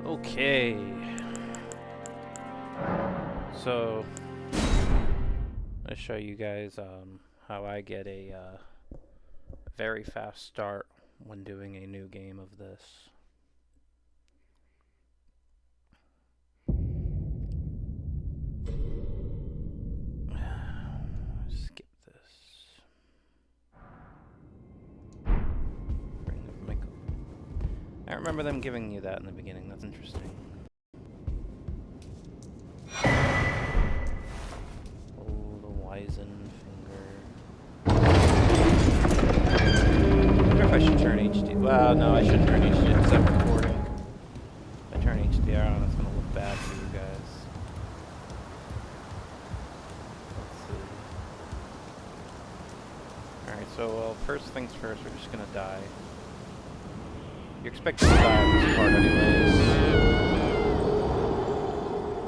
Okay. So, I'll show you guys how I get a very fast start when doing a new game of this. Skip this. Bring the mic. I remember them giving you that in the beginning. That's interesting. Oh, the wizened finger. I wonder if I should turn HD. Well, no, I shouldn't turn HD. It's not recording. If I turn HDR on, it's going to look bad for you guys. Let's see. Alright, so, well, first things first, we're just going to die. You're expected to die in this part anyways.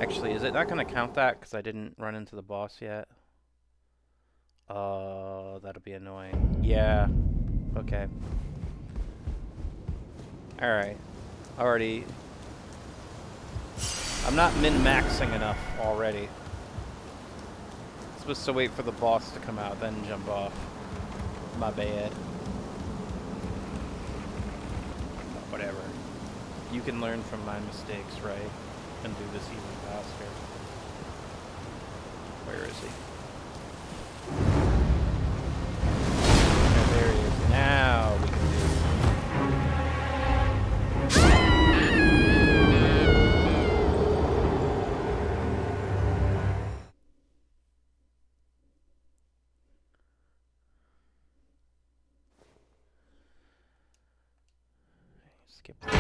Actually, is it not going to count that because I didn't run into the boss yet? That'll be annoying. Yeah. Okay. Alright. Already. I'm not min-maxing enough already. I'm supposed to wait for the boss to come out, then jump off. My bad. Whatever. You can learn from my mistakes, right? And do this even faster. Where is he? Okay, there he is. Now we can do skip that.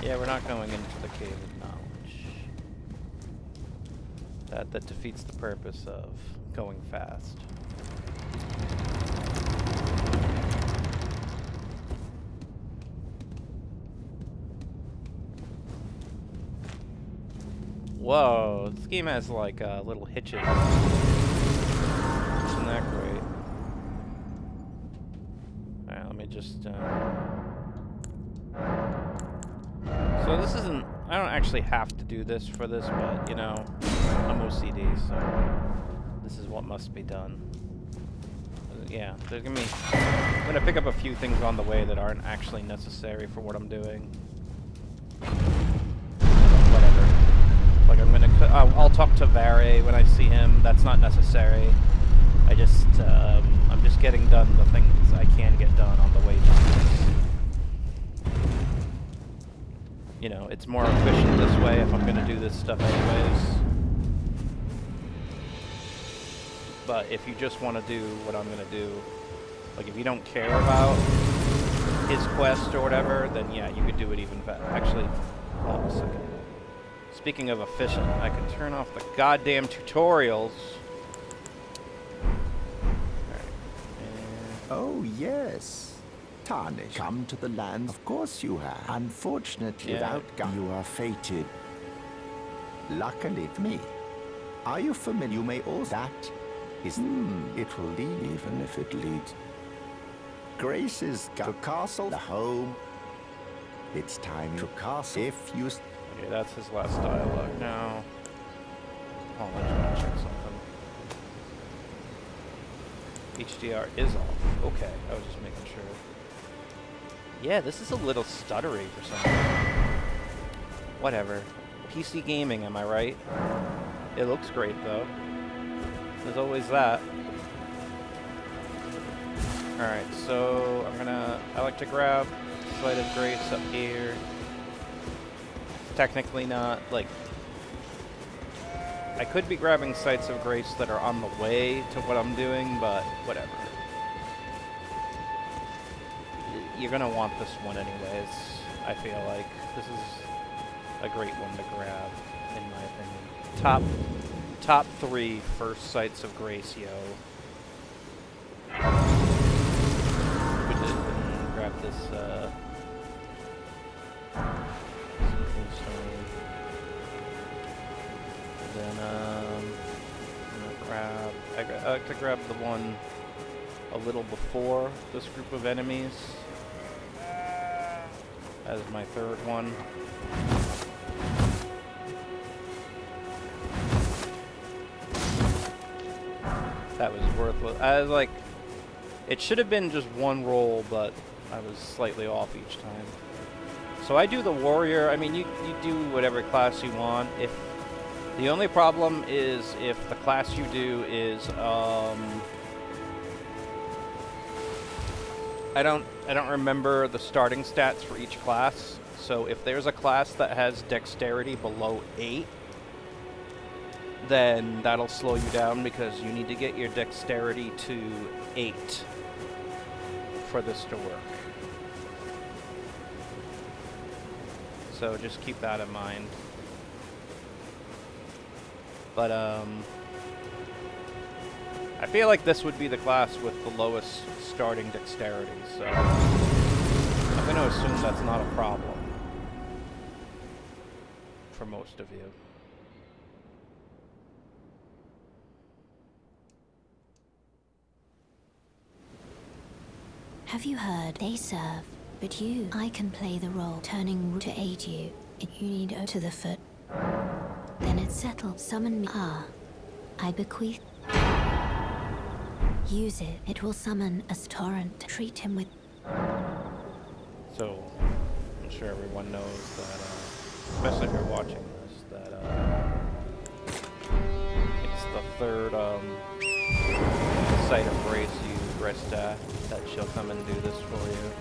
Yeah, we're not going into the Cave of Knowledge. That defeats the purpose of going fast. Whoa, this game has like little hitches. Isn't that great? Alright, let me just so this isn't, I don't actually have to do this for this, but, you know, I'm OCD, so this is what must be done. Yeah, there's gonna be, I'm gonna pick up a few things on the way that aren't actually necessary for what I'm doing. Whatever. Like, I'm gonna, I'll talk to Vare when I see him, that's not necessary. I just, I'm just getting done the things I can get done on the way down. You know, it's more efficient this way if I'm going to do this stuff anyways. But if you just want to do what I'm going to do, like if you don't care about his quest or whatever, then yeah, you could do it even faster. Actually, hold on a second. Speaking of efficient, I can turn off the goddamn tutorials. Alright. Oh, yes. Tarnish, come to the land. Of course you have. Unfortunately, Yeah. without gun, you are fated. Luckily for me. Are you familiar? You may also. That is. It will lead, even if it leads. Grace's to castle, the home. It's time to castle. If you. Okay, that's his last dialogue now. Hold on, I just want to check something. HDR is off. Okay, I was just making sure. Yeah, this is a little stuttery for some reason. Whatever. PC gaming, am I right? It looks great, though. There's always that. Alright, so I like to grab Sight of Grace up here. It's technically not, like... I could be grabbing Sights of Grace that are on the way to what I'm doing, but whatever. You're gonna want this one anyways, I feel like. This is a great one to grab, in my opinion. Top 3 first Sights of Grace, yo. We did grab this, then, I like to grab the one a little before this group of enemies. as my third one. That was worthless. I was like, it should have been just one roll, but I was slightly off each time. So I do the warrior. I mean, you do whatever class you want. If the only problem is if the class you do is I don't remember the starting stats for each class. So if there's a class that has dexterity below 8, then that'll slow you down because you need to get your dexterity to 8 for this to work. So just keep that in mind. But I feel like this would be the class with the lowest starting dexterity, so I'm going to assume that's not a problem for most of you. Have you heard they serve, but I can play the role turning to aid you. If you need to the foot, then it's settled. Summon me. I bequeath. Use it. It will summon a torrent. Treat him with. So, I'm sure everyone knows that, especially if you're watching this, that it's the third site of grace you rest at, that she'll come and do this for you.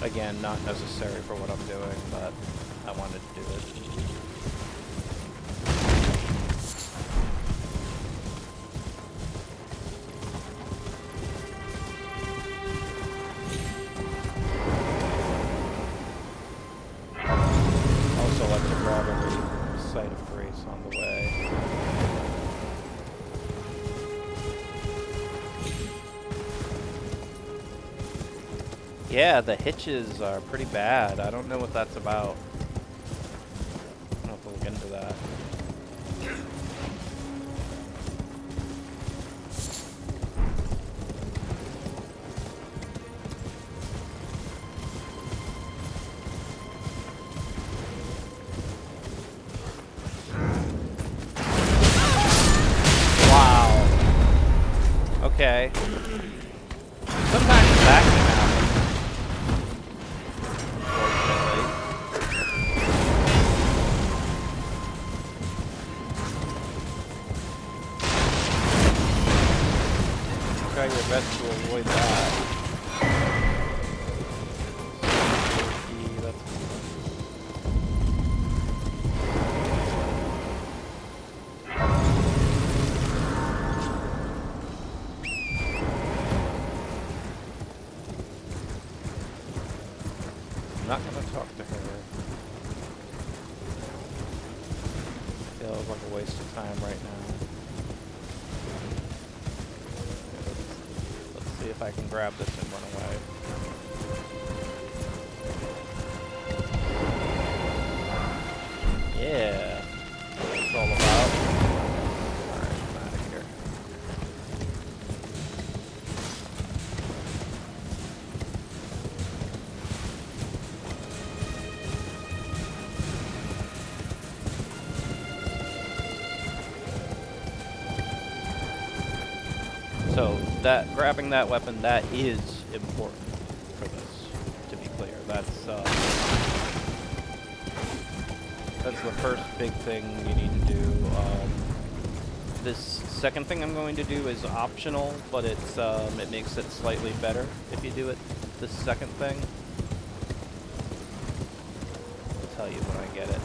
Again, not necessary for what I'm doing, but I wanted to do it. Also like to grab every site of grace on the way. Yeah, the hitches are pretty bad. I don't know what that's about. I'll have to look into that. Wow. Okay. Sometimes that can happen. Try your best to avoid that. I'm not going to talk to her. Feels like a waste of time right now. See if I can grab this and run away. Yeah, that's what it's all about. Alright, I'm out of here. So, grabbing that weapon, that is important for this, to be clear. That's, That's the first big thing you need to do. This second thing I'm going to do is optional, but it's it makes it slightly better if you do it. This second thing. I'll tell you when I get it.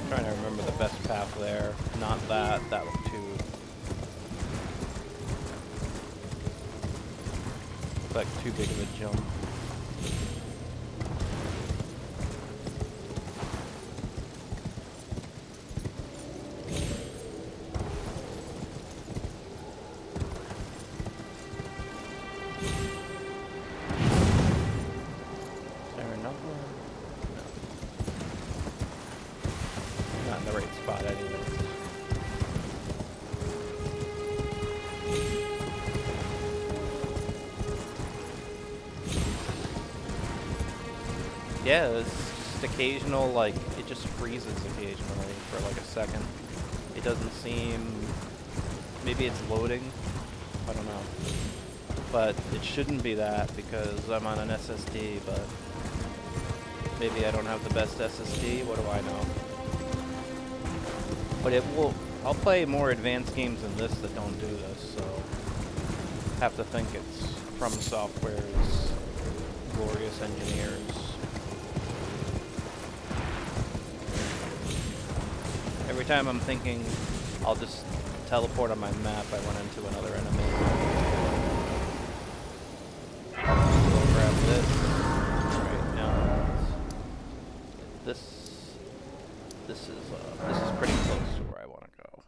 I'm trying to remember the best path there. Not that. That looked too. Like too big of a jump. Is there another one? No. Not in the right spot anyway. Yeah, it's just occasional, like, it just freezes occasionally for like a second. It doesn't seem... Maybe it's loading? I don't know. But it shouldn't be that because I'm on an SSD, but... Maybe I don't have the best SSD, what do I know? But it will... I'll play more advanced games than this that don't do this, so... Have to think it's From Software's glorious engineers. Every time I'm thinking I'll just teleport on my map, I run into another enemy. We'll grab this. Right now, this is pretty close to where I want to go.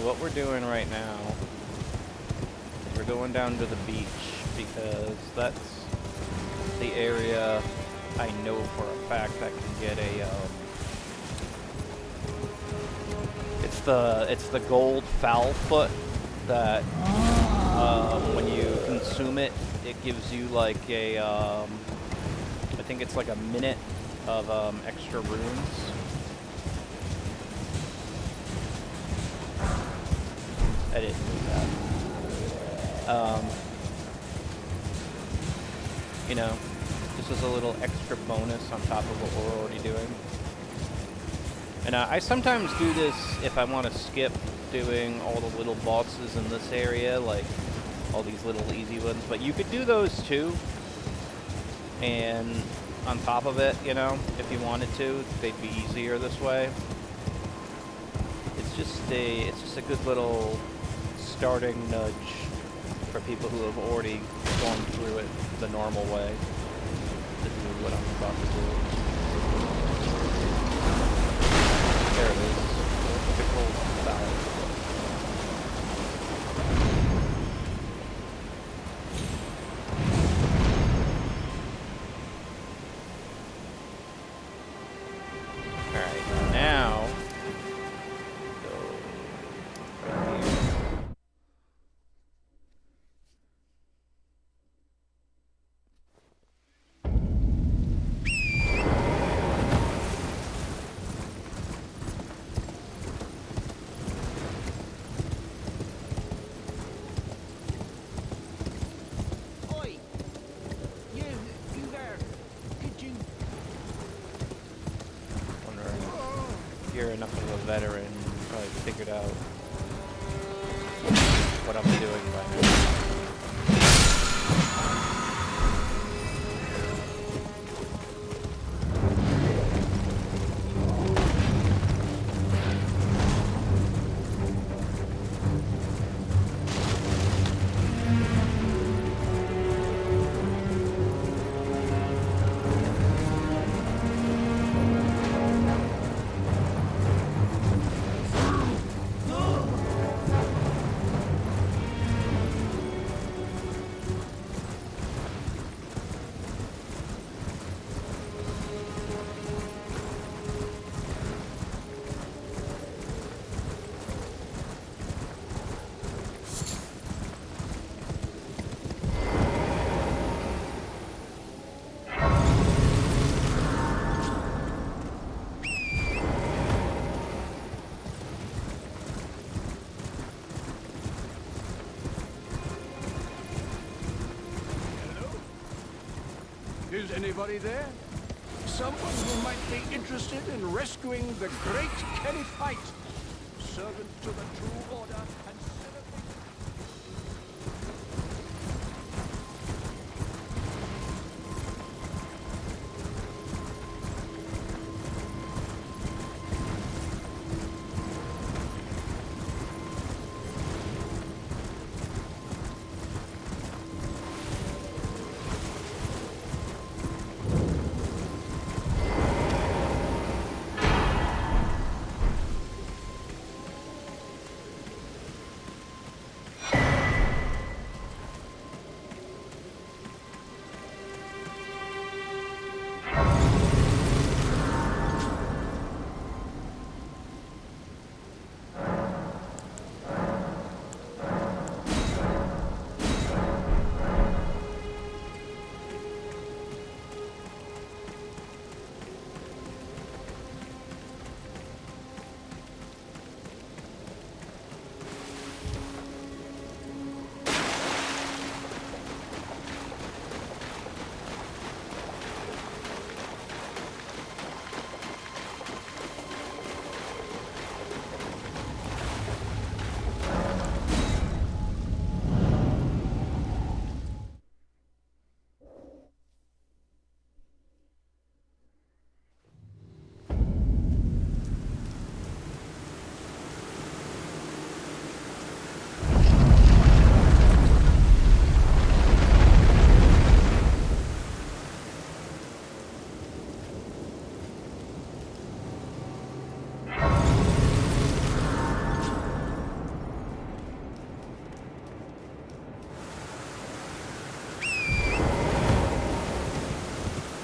What we're doing right now is we're going down to the beach because that's the area I know for a fact I can get a it's the gold foul foot that when you consume it, it gives you like a I think it's like a minute of extra runes. I didn't do that. You know, this is a little extra bonus on top of what we're already doing. And I sometimes do this if I want to skip doing all the little bosses in this area, like all these little easy ones. But you could do those too. And on top of it, you know, if you wanted to, they'd be easier this way. It's just a good little starting nudge for people who have already gone through it the normal way to do what I'm about to do. There it is. Typical style. Alright, now you're enough of a veteran, you probably figured out what I'm doing by now. Is anybody there? Someone who might be interested in rescuing the great Kennyfite, servant to the true order and celebrate.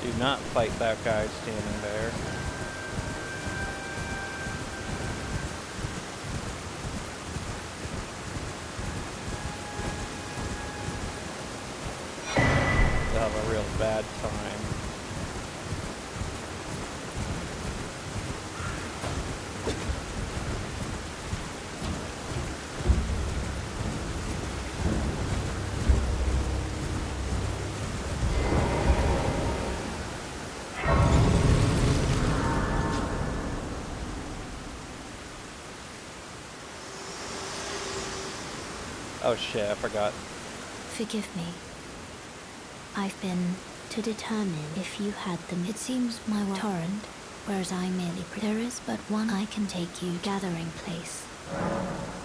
Do not fight that guy standing there. They'll have a real bad time. Oh shit, I forgot. Forgive me. I've been to determine if you had them. It seems my torrent, whereas I merely there is but one I can take you gathering place.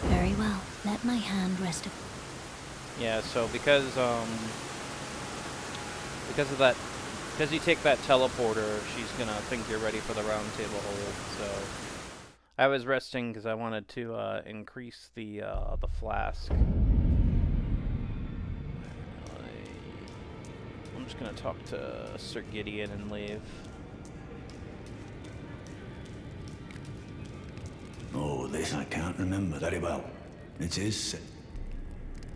Very well. Let my hand rest. Yeah, so because of that, because you take that teleporter, she's gonna think you're ready for the round table hold. So I was resting because I wanted to increase the flask. I'm just gonna talk to Sir Gideon and leave. Oh, this I can't remember very well. It is.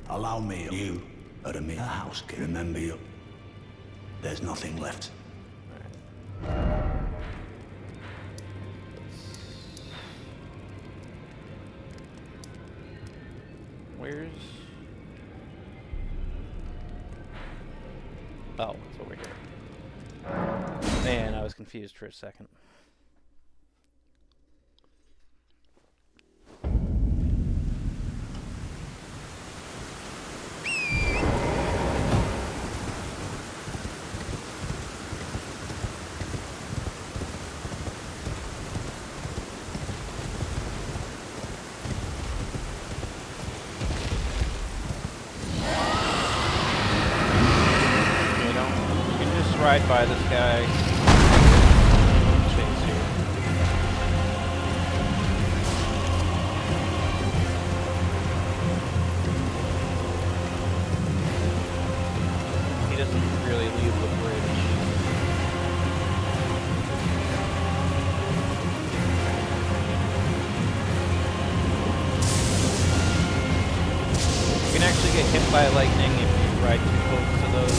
Allow me, you are a mere house. Remember you. There's nothing left. Where's... Oh, it's over here. Man, I was confused for a second. Ride by this guy. Chase you. He doesn't really leave the bridge. You can actually get hit by lightning if you ride too close to those.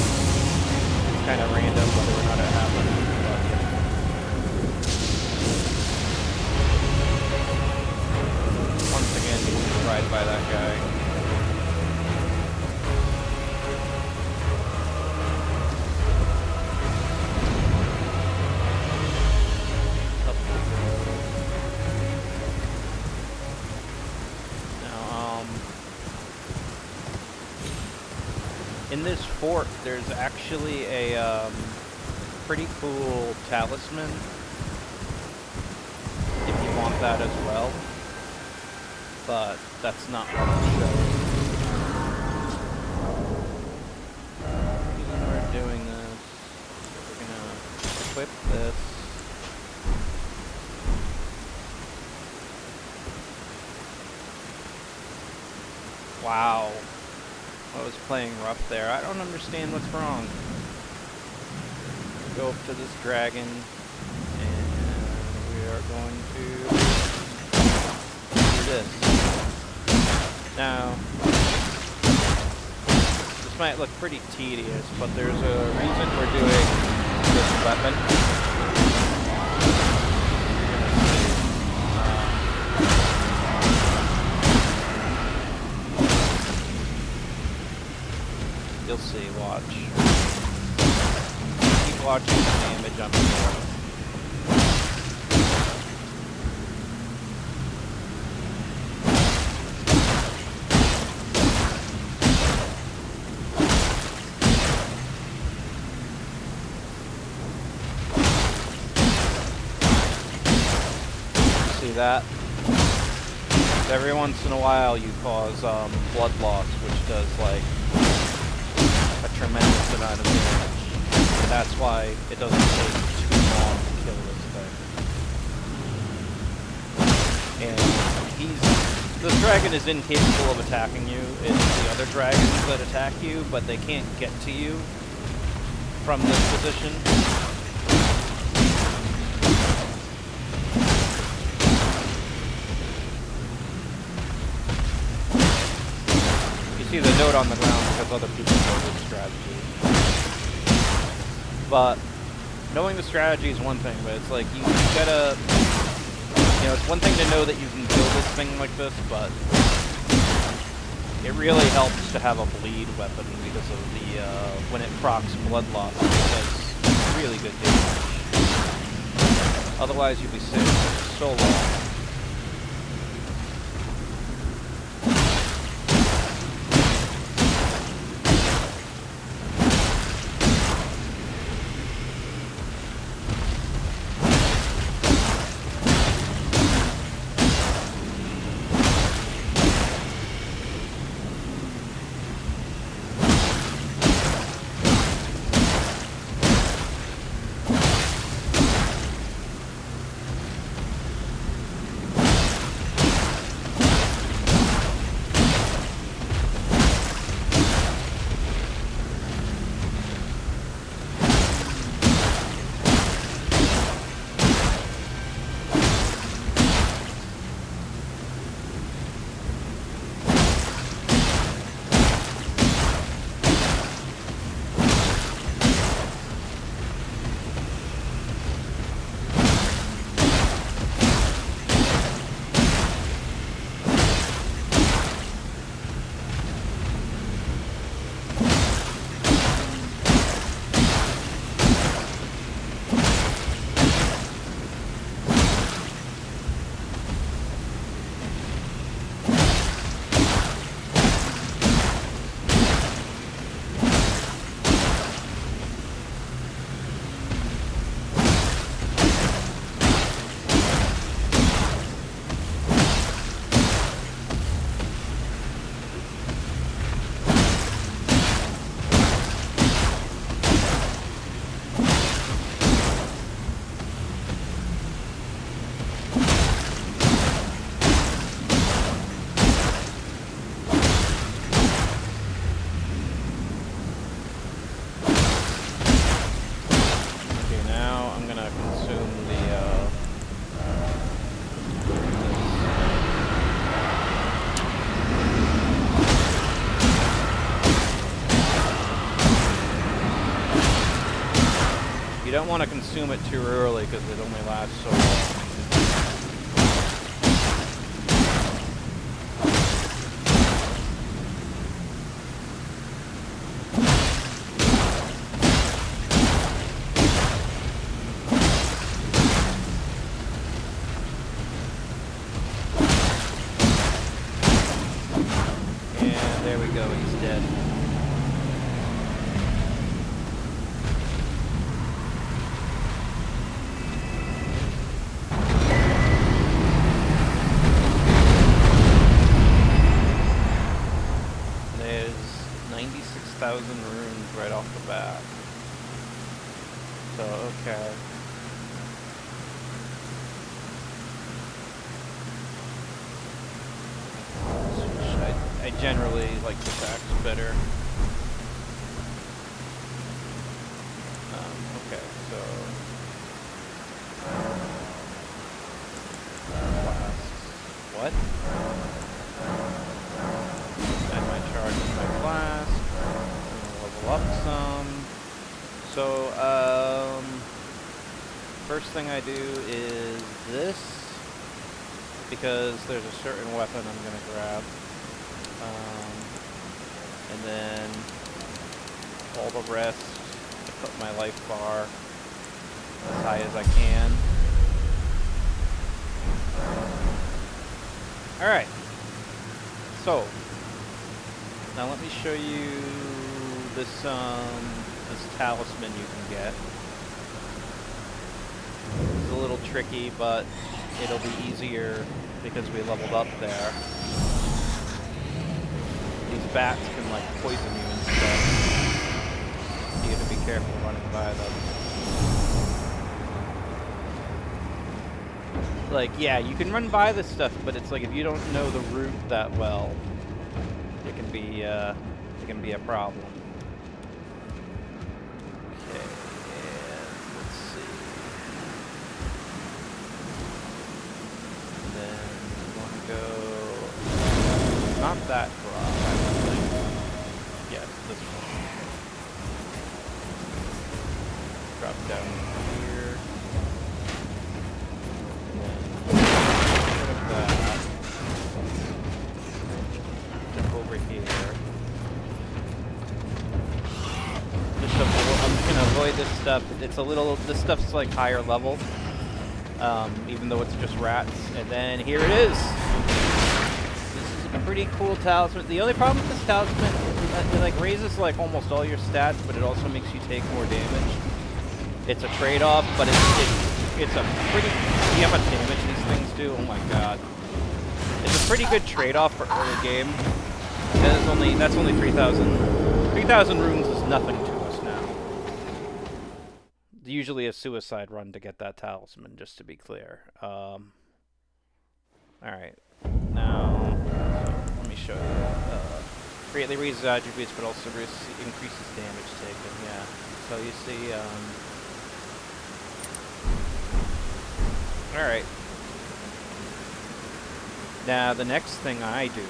Kind of random whether or not it happens. But once again, you can ride by that guy. in this fort, there's actually a pretty cool talisman. If you want that as well, but that's not what I'm showing. The reason we're doing this, we're gonna equip this. Wow. I was playing rough there. I don't understand what's wrong. Go up to this dragon, and we are going to do this. Now, this might look pretty tedious, but there's a reason we're doing this weapon. You'll see, watch. Keep watching the damage I'm doing. See that? Every once in a while you cause blood loss, which does like a tremendous amount of damage. And that's why it doesn't take too long to kill this thing. And this dragon is incapable of attacking you. It's the other dragons that attack you, but they can't get to you from this position. See the note on the ground because other people know this strategy. But knowing the strategy is one thing, but it's like you gotta, you know, it's one thing to know that you can kill this thing like this, but it really helps to have a bleed weapon because of the, when it procs blood loss, it does really good damage. Otherwise you'd be sick so long. You don't want to consume it too early because it only lasts so long. And there we go, he's dead. generally like this axe better. Okay, so flasks. What? Add my charge to my flask. Level up some. So, first thing I do is this, because there's a certain weapon I'm gonna grab. And then all the rest, I put my life bar as high as I can. Alright. So, now let me show you this talisman you can get. It's a little tricky, but it'll be easier because we leveled up there. These bats can like poison you and stuff. You have to be careful running by them. Like, yeah, you can run by this stuff, but it's like if you don't know the route that well, it can be a problem. Okay, and let's see. And then we want to go not that drop, I don't think. Yeah, this one. Drop down here. And then rid of that. Jump over here. Just I'm gonna avoid this stuff. It's a little, this stuff's like higher level. Even though it's just rats. And then here it is. Pretty cool talisman. The only problem with this talisman is that it like raises like almost all your stats, but it also makes you take more damage. It's a trade-off, but it's a pretty. See how much damage these things do? Oh my god! It's a pretty good trade-off for early game. And that's only 3,000. 3,000 runes is nothing to us now. Usually a suicide run to get that talisman, just to be clear. All right, now. Let me show you. Greatly raises attributes, but also increases damage taken. Yeah. So you see. All right. Now the next thing I do,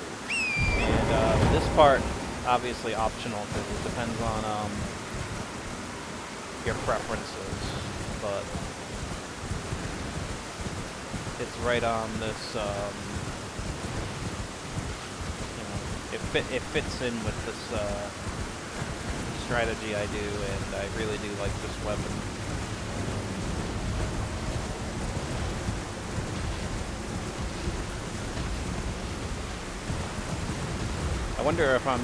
and this part obviously optional because it depends on your preferences, but it's right on this. It fits in with this strategy I do, and I really do like this weapon. I wonder if I'm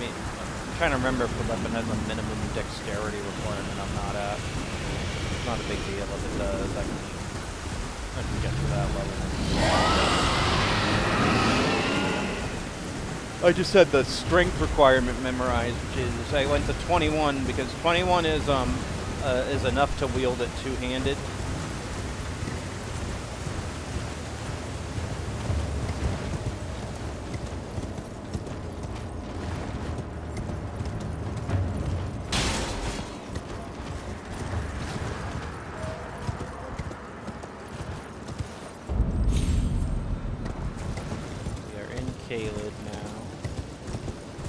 trying to remember if the weapon has a minimum dexterity requirement I'm not at. It's not a big deal if it does. I can get to that level. I just had the strength requirement memorized, which is I went to 21 because 21 is enough to wield it two-handed. We are in Caelid now.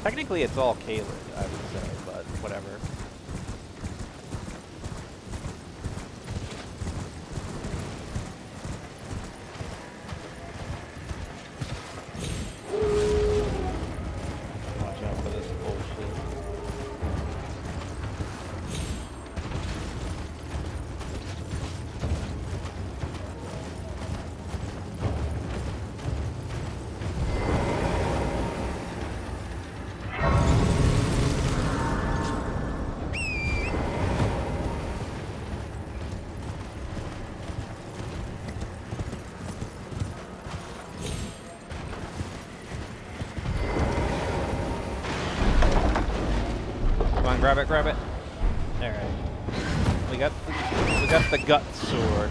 Technically, it's all Caelid, I would say, but whatever. Watch out for this bullshit. Grab it, grab it. Alright. We got the gut sword.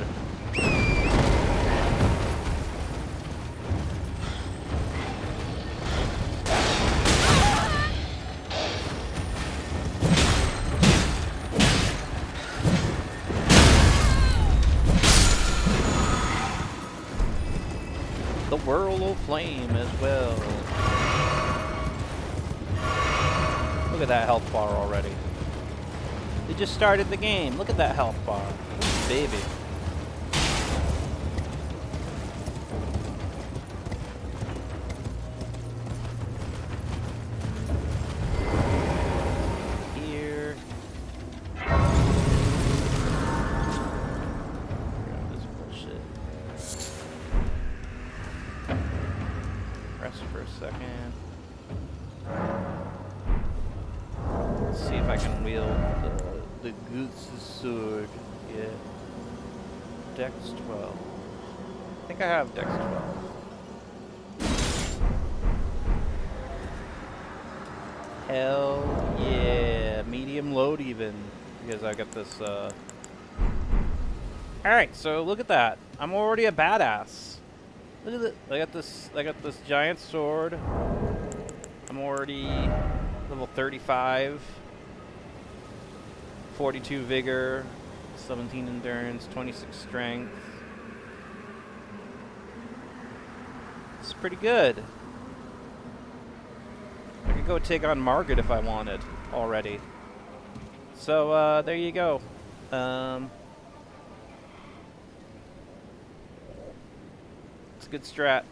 the whirl of flame as well. Look at that health bar already. They just started the game. Look at that health bar. Ooh, baby. Here. Grab this bullshit. Rest for a second. Let's see if I can wield the Goose sword. Yeah. Dex 12. I think I have Dex 12. Hell yeah. Medium load even. Because I got this, Alright, so look at that. I'm already a badass. Look at it. I got this giant sword. I'm already level 35. 42 vigor, 17 endurance, 26 strength. It's pretty good. I could go take on Margaret if I wanted already. So there you go. It's a good strat.